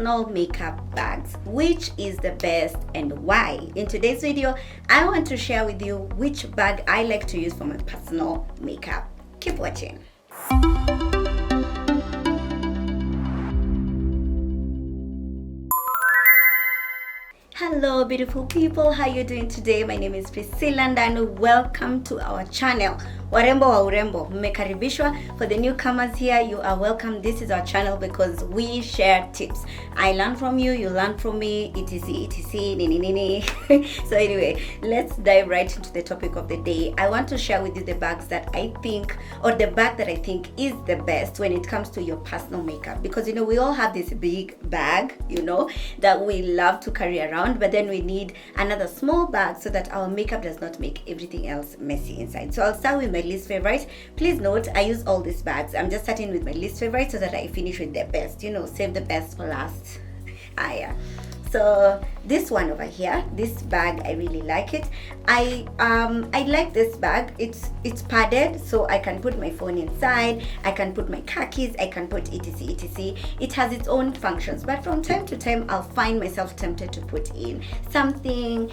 personal makeup bags. Which is the best and why? In today's video, I want to share with you which bag I like to use for my personal makeup. Keep watching. Hello beautiful people, how you doing today? My name is Priscilla and welcome to our channel. Urembo wa Urembo, mmekaribishwa. For the newcomers here, you are welcome. This is our channel because we share tips. I learn from you, you learn from me, etc, nini nini. So anyway, let's dive right into the topic of the day. I want to share with you the bags that I think, or the bag that I think is the best when it comes to your personal makeup. Because you know, we all have this big bag, you know, that we love to carry around, but then we need another small bag so that our makeup does not make everything else messy inside. So I'll start with my least favorite. Please note, I use all these bags. I'm just starting with my least favorite so that I finish with the best. You know, save the best for last. Yeah. So this one over here, this bag, I really like it. I like this bag. It's padded, so I can put my phone inside, I can put my car keys, I can put etc. It has its own functions, but from time to time I'll find myself tempted to put in something,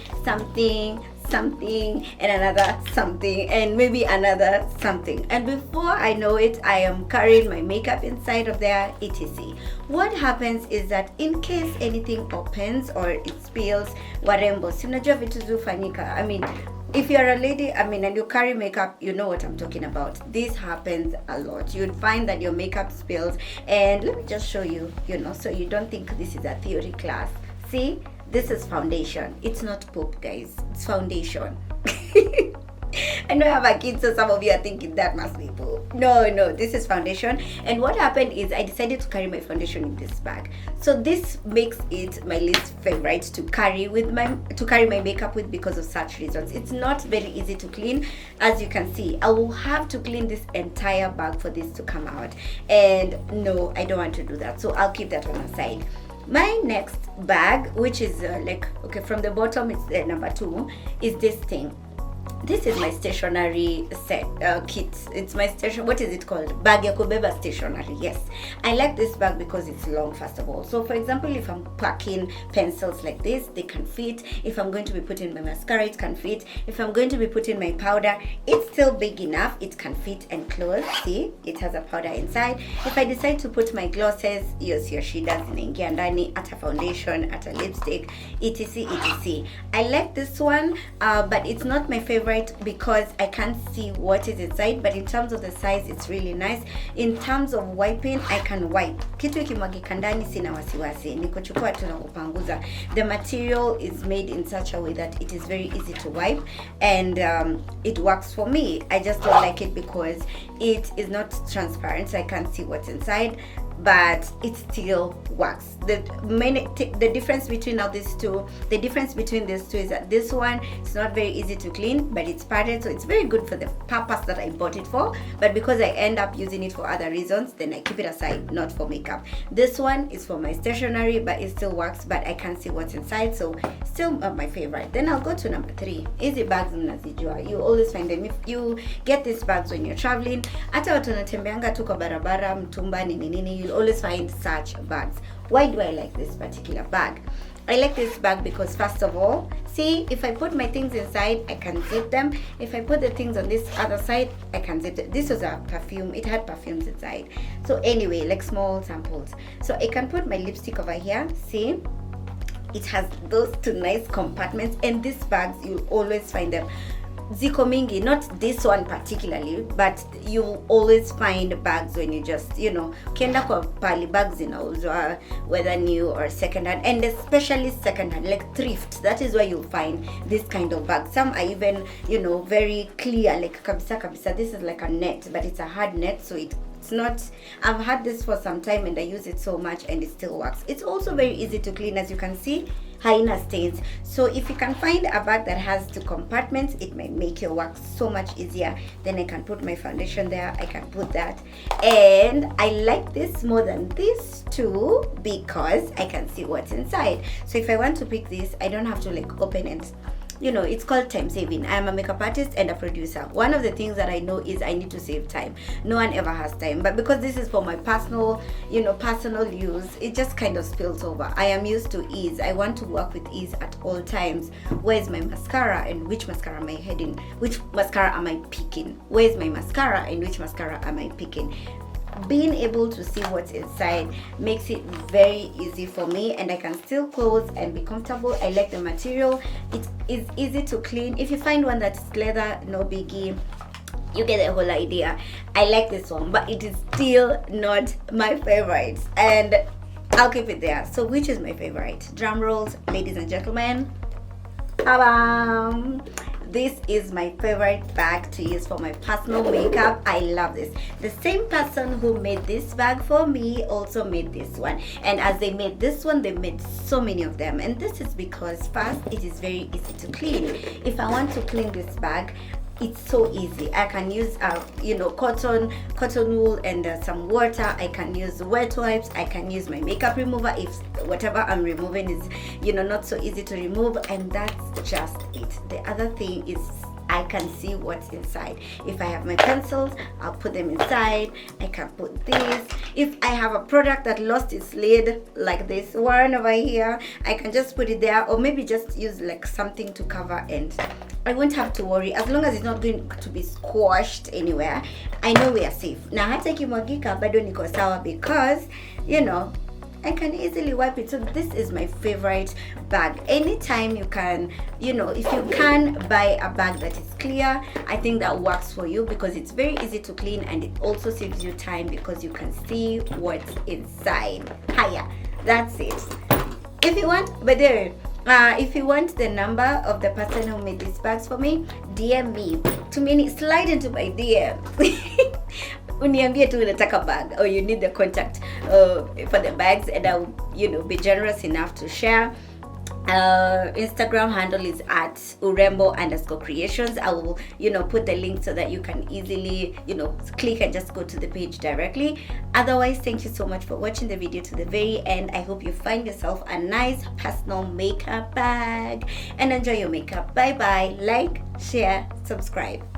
and another something, and maybe another something, and before I know it, I am carrying my makeup inside of there, etc. What happens is that in case anything opens or it spills, Urembo, si unajua vitu zufanyika. I mean, if you're a lady, and you carry makeup, you know what I'm talking about. This happens a lot. You'd find that your makeup spills, and let me just show you, you know, so you don't think this is a theory class. See, this is foundation. It's not poop, guys. It's foundation. I know I have a kid, so some of you are thinking that must be poop. No, this is foundation. And what happened is I decided to carry my foundation in this bag. So this makes it my least favorite to carry my makeup with because of such reasons. It's not very easy to clean. As you can see, I will have to clean this entire bag for this to come out. And no, I don't want to do that. So I'll keep that on the side. My next bag, which is from the bottom, it's number 2, is this thing. This is my stationery set kit. It's my station. What is it called? Bag ya kubeba stationery. Yes, I like this bag because it's long. First of all, so for example, if I'm packing pencils like this, they can fit. If I'm going to be putting my mascara, it can fit. If I'm going to be putting my powder, it's still big enough. It can fit and close. See, it has a powder inside. If I decide to put my glosses, your shida zinaingia ndani, ata foundation, ata lipstick, etc. I like this one, but it's not my favorite because I can't see what is inside, but in terms of the size, it's really nice. In terms of wiping, I can wipe. Kitu ikimwagika ndani sina wasiwasi. Nikuchukua tu na kupanguza. The material is made in such a way that it is very easy to wipe, and it works for me. I just don't like it because it is not transparent, so I can't see what's inside, but it still works. The difference between these two is that this one is not very easy to clean, but it's padded, so it's very good for the purpose that I bought it for. But because I end up using it for other reasons, then I keep it aside, not for makeup. This one is for my stationery, but it still works, but I can't see what's inside, so still not my favorite. Then I'll go to number 3. Easy bags mnazijua. You always find them. If you get these bags when you're traveling, hata watu wanatembeanga tu kwa barabara, mtumba, nini, you'll always find such bags. Why do I like this particular bag? I like this bag because, first of all, see, if I put my things inside, I can zip them. If I put the things on this other side, I can zip it. This was a perfume. It had perfumes inside. So anyway, like small samples. So I can put my lipstick over here. See, it has those 2 nice compartments, and these bags, you'll always find them. Ziko mingi, not this one particularly, but you always find bags when you just, you know, kienda kwa pali bags zinauzwa, whether new or second hand, and especially second hand, like thrift. That is where you'll find this kind of bag. Some are even, you know, very clear, like kabisa. This is like a net, but it's a hard net, so it's not. I've had this for some time and I use it so much and it still works. It's also very easy to clean, as you can see. Haina stains. So if you can find a bag that has 2 compartments, it might make your work so much easier. Then I can put my foundation there, I can put that, and I like this more than these 2 because I can see what's inside. So if I want to pick this, I don't have to like open it it's called time saving. I'm a makeup artist and a producer. One of the things that I know is I need to save time. No one ever has time, but because this is for my personal use, it just kind of spills over. I am used to ease. I want to work with ease at all times. Where's my mascara, and which mascara am I heading? Which mascara am I picking? Where's my mascara, and which mascara am I picking? Being able to see what's inside makes it very easy for me, and I can still close and be comfortable. I like the material. It is easy to clean. If you find one that's leather, no biggie, you get the whole idea. I like this one, but it is still not my favorite, and I'll keep it there. So which is my favorite? Drum rolls, ladies and gentlemen. This is my favorite bag to use for my personal makeup. I love this. The same person who made this bag for me also made this one, and as they made this one, they made so many of them. And this is because, first, it is very easy to clean. If I want to clean this bag, it's so easy. I can use cotton wool and some water. I can use wet wipes. I can use my makeup remover if whatever I'm removing is not so easy to remove, and that's just it. The other thing is I can see what's inside. If I have my pencils, I'll put them inside. I can put this. If I have a product that lost its lid, like this one over here, I can just put it there, or maybe just use like something to cover, and I won't have to worry. As long as it's not going to be squashed anywhere, I know we are safe. Na hata ikimwagika bado niko sawa, because I can easily wipe it. So this is my favorite bag. Anytime you can, if you can buy a bag that is clear, I think that works for you, because it's very easy to clean, and it also saves you time because you can see what's inside. Hiya, that's it. If you want, if you want the number of the person who made these bags for me, DM me. Slide into my DM. Uniambie tu unataka bag, or you need the contact for the bags, and I'll be generous enough to share. Instagram handle is at Urembo_creations. I will put the link so that you can easily click and just go to the page directly. Otherwise, thank you so much for watching the video to the very end. I hope you find yourself a nice personal makeup bag and enjoy your makeup. Bye bye. Like, share, subscribe.